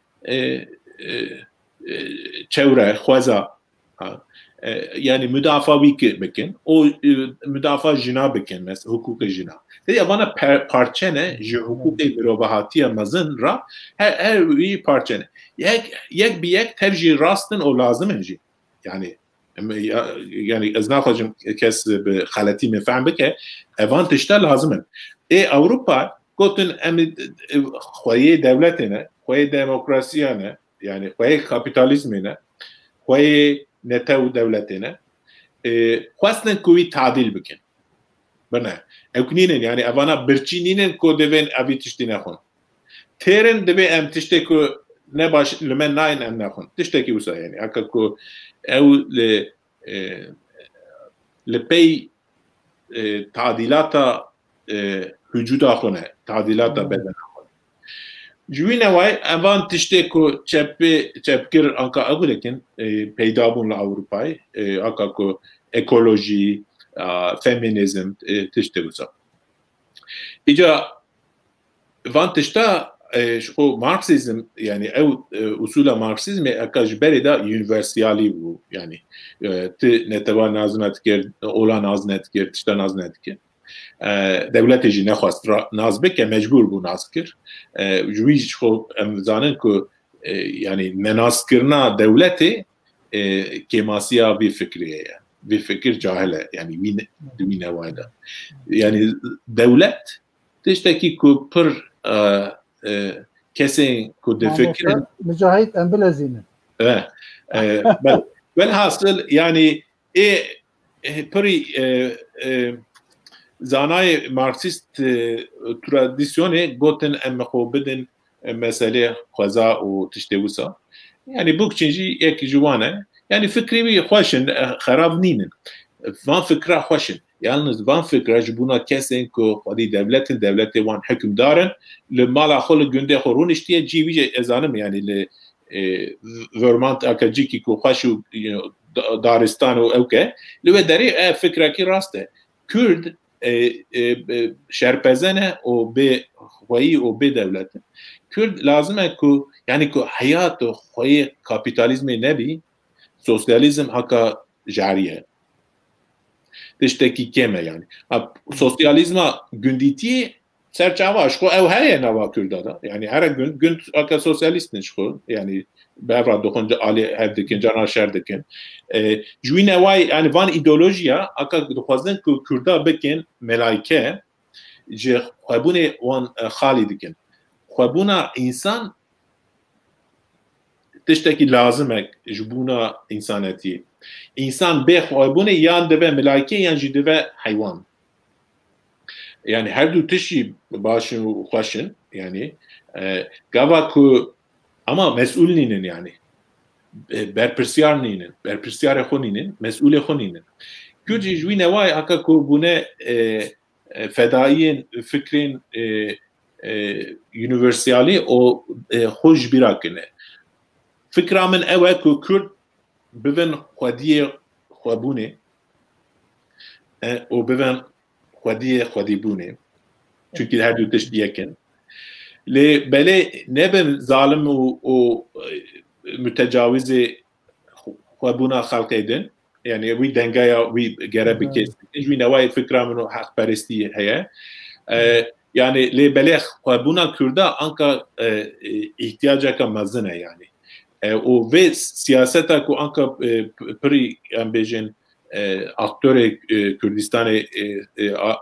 çewre xweza yani müdafaa wî bikin o müdafaa jina bikin mesela hukûka jina dedi bana parçene ji hukûkê mirovahatiya mezin ra her wî parçene yek bi yek tev jî rastin o lazim jî yani ez naxwazim kes bi xeletî mefhem bike evan tişta lazim Avrupa gotin em xweyê devletê ne xweyê demokrasiya ne yani xweyê kapitalizmê ne xweyê netew devletê ne xwestin ku wî tadîl bikin bine ew nînin yani evana birçî nînin ku divên evî tiştî nexwin têrin divê em tiştê ku ne baş li me nayên em nexwin tiştekî wisa yani heka ku ew li pey tadîlata vücuda xwe ne tadîlata bedena xwe ji wî newayê evan tiştê ku çepkir anka ew dikin peyda bûn li Ewropayê heka ku ekolojî feminizm tiştê wisa îca van tişta ji Marksizm yani ew usula Marksizmê heka ji berê da universalî bû yani ti netewar naz nedikir ola naz nedikir tişta naz nedikir devletê jî nexwast naz bike mecbûr bû naz kir ji wî ji em zanin ku yani nenazkirina devletê kêmasiya vê fikrê ye vê fikir cahil e yani wî newayê da yani devlet tiştekî ku pir kesên ku difikirin mücahit em bilezînin velhasıl yani pirî zanayê Marksîst tradisyonê gotin em xwe bidin meselê xweza û tiştê wisa yani bu için jî yek ji wan e yani fikrî wî xweş in xerab nînin van fikra xweş in yalnız van fikra ji bûna kesên ku xwedî devletê wan hikmdarin li mala xwe li gundê xwe rûniştiye cî wî jî ez zanim yani li vermant akacîkî ku xweş û daristan û ew ke li wê derê fikrekî rast e Kurd şerpeze ne û bê xweyî û bê devlet Kurd lazim e ku yani ku hayat û xweyê kapitalizmê nebî sosyalizm heka jariye tiştekî kêm e yani sosyalizma gundîtiyê serçava ji xwe ew heye nava Kurda da yani her gund heka sosyalîstin ji xwe yani berra dixwin alê hev dikin cana şer dikin ji wî newayê yani van îdeolojiya heka dixwazin ku Kurda bikin melayike ji xwebûnê wan xalî dikin xwebûna însan tiştekî lazim e ji bûna însanetiyê İnsan bê xwebûnê yan dibe melayike yan jî dibe heywan yani her du tişî başin û xweş in yani gava ku ama mes'ûl nînin yani berpirsiyar nînin berpirsiyarê xwe nînin mes'ûlê xwe nînin Kurd jî ji wî newayê heka ku bûne fedaiyên fikrên universalî û xwe ji bîra kirine fikra min ew e ku Kurd bivin xwediyê xwebûnê û bivin xwediyê xwedîbûnê çünkü her du tişt yekin lê belê nebin zalim û mütecawizê xwebûna xelkê din yani wî dengeya wî gere bikês ji wî newayê fikra min û heqperestî heye yani lê belê xwebûna Kurda anka ihtiyaceka mezin e yani او و سیاستا کو انکا پری ام بیجن اکتور کردستان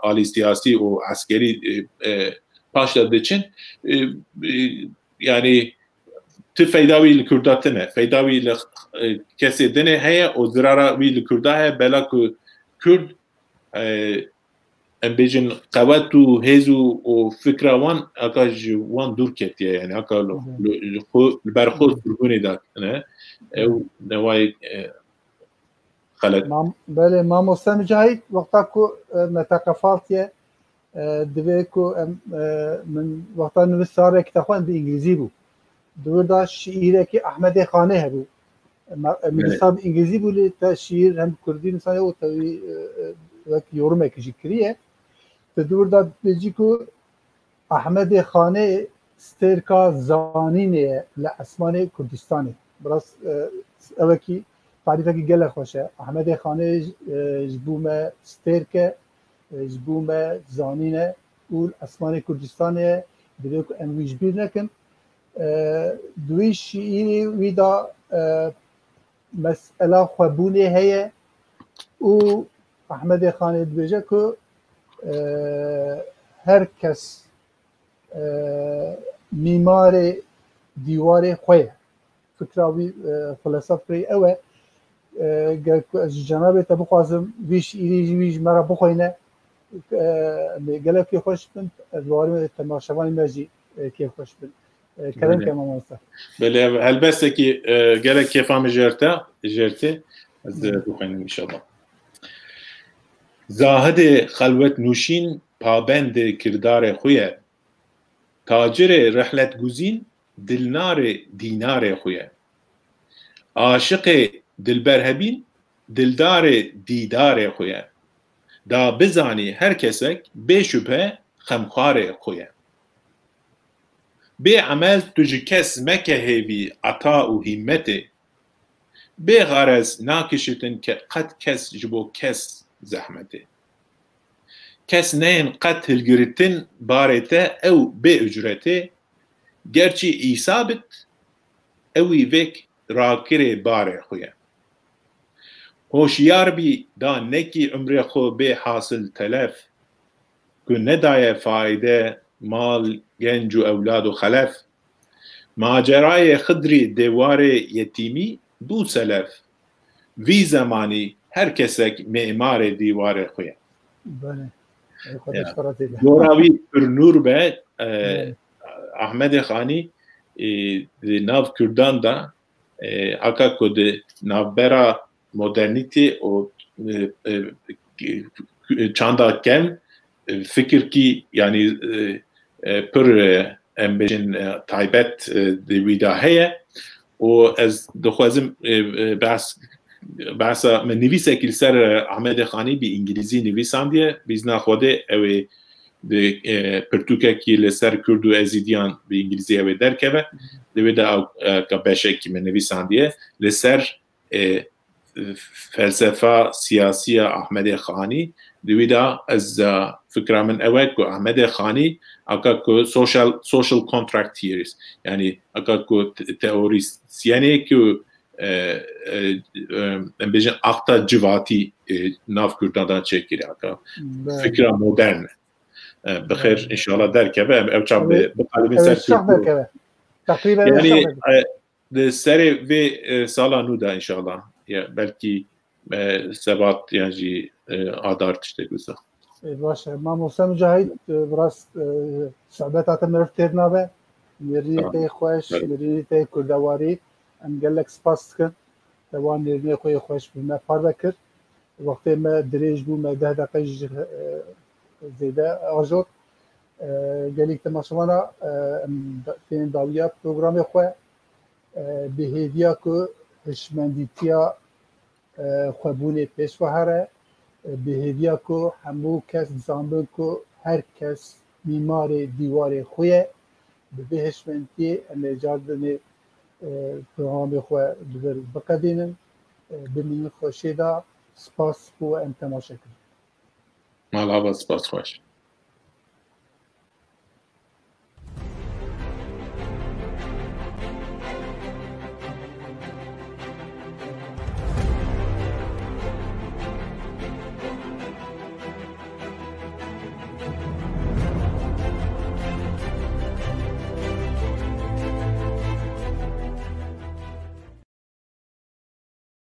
عالی سیاسی و عسکری پاشا دچن yani ti feydavi li Kurda tine, feydavi li kesê dinê heye û zirara wî li Kurda heye bela ku Kurd em bêjin qewet û hêz û fikra wan aka ji wan dûr ketiye yani aka li ber xwe surbûnê dakine ew newayê xelet. Belê mamoste Mücahit wexta ku me teqefaltiye divê ku em min wexta nivîsareke te xwe bi îngilîzî bû. Dûrda şîîrekî Ahmedê Xanê hebû. Nivîsa bi îngilîzî bû lê te şîîr hem Kurdî nivîsane û te wî wek yorumekî jî kiriye. Te dûrda bêjî ku Ahmedê Xanê stêrka zanînê ye li Esmanê Kurdistanê. Biraz evekî tarîfekî gelek xweş e. Ahmedê Xanê ji bo me stêrk e, ji bo me zanîn e û li Esmanê Kurdistanê ye. Divê ku em wî ji bîr nekin. Di wî şîîrê wî da mesela xwebûnê heye û Ahmedê Xanê dibêje ku her kes mîmarê dîwarê xwe ye. Fikra wî felsefe ew e. Gel ku ez ji cenabê te bixwazim vî şîîrê jî wî ji me re bixwîne gelekî xweş bin ez warî me temaşevanê me jî kêfxweş bin. Kerem ke mamoste. Belê helbestekî gelek kêfa min jêrtê ez bixwînim inşallah. Zahidê xelwet nûşîn pabendê kirdarê xwe ye. Tacirê rihletguzîn dilnarê dînarê xwe ye. Aşiqê dilber hebîn dildarê dîdarê xwe ye. Da bizanî her kesek bêşübhe xemxwarê xwe ye. Bê emel tu ji kes meke hêvî ata û hîmmetê. Bê xarez nakişitin qet kes ji bo kes zehmetê. Kes neyên qet hilgiritin barê te ew bê ücretê. Gerçî îsa bit ewî vêk rakirê barê xwe ye. Hoşyar bî da nekî umrê xwe bê hasil telef. Ku nedaye faide mal genc û ewlad û xelef. Macerayê Xidrî dêwarê yetîmî bû selef. Vî zemanî her kesek mêmarê dîwarê xwe ye. Gora wî pir nûr be Ahmedê Xanî di nav Kurdan da aka ku di navbera modernîtê û çanda kem fikirkî yani pir em bêjin taybet di wî da heye û ez dixwazim behsa min nivîsekî li ser Ahmedê Xanî bi îngilîzî nivîsandiye bîzna Xwedê ew ê di pirtûkekî li ser Kurd û Ezîdiyan bi îngilîzî ew ê derkeve divê de beşekî min nivîsandiye li ser felsefa siyasiya Ahmedê Xanî divê de ez fikra min ew e ku Ahmedê Xanî aka ku social contract theories yani aka ku teorisyenê ku em bêjin akta civatî nav Kurdan çêkiriye aka fikra modern bixêr inşallah derkeve ev çav bi qalibin ser yani di serê vê sala nû de inşallah belkî sebat yani jî adar tiştek wisa. Baş e mamoste Mücahit biraz sohbeta te meriv têr nabe nêrînê xweş nêrînê kurdewarî em gelek spas dikin wan nêrînê xwe xweş bi me par vekir wextê me dirêj bû me 10 deqe ji zêde ajot gelek temaşevana em tên dawiya programê xwe bi hêviya ku hişmendîtiya xwebûnê pêş ve here bi hêviya ku hemû kes dizanbin ku her kes mîmarê dîwarê xwe ye bi vê hişmendiyê em ê cardinê programê xwe li vir biqedînin bi mînî xweşê da spas bû em temaşe kirin. Malava spas xweş.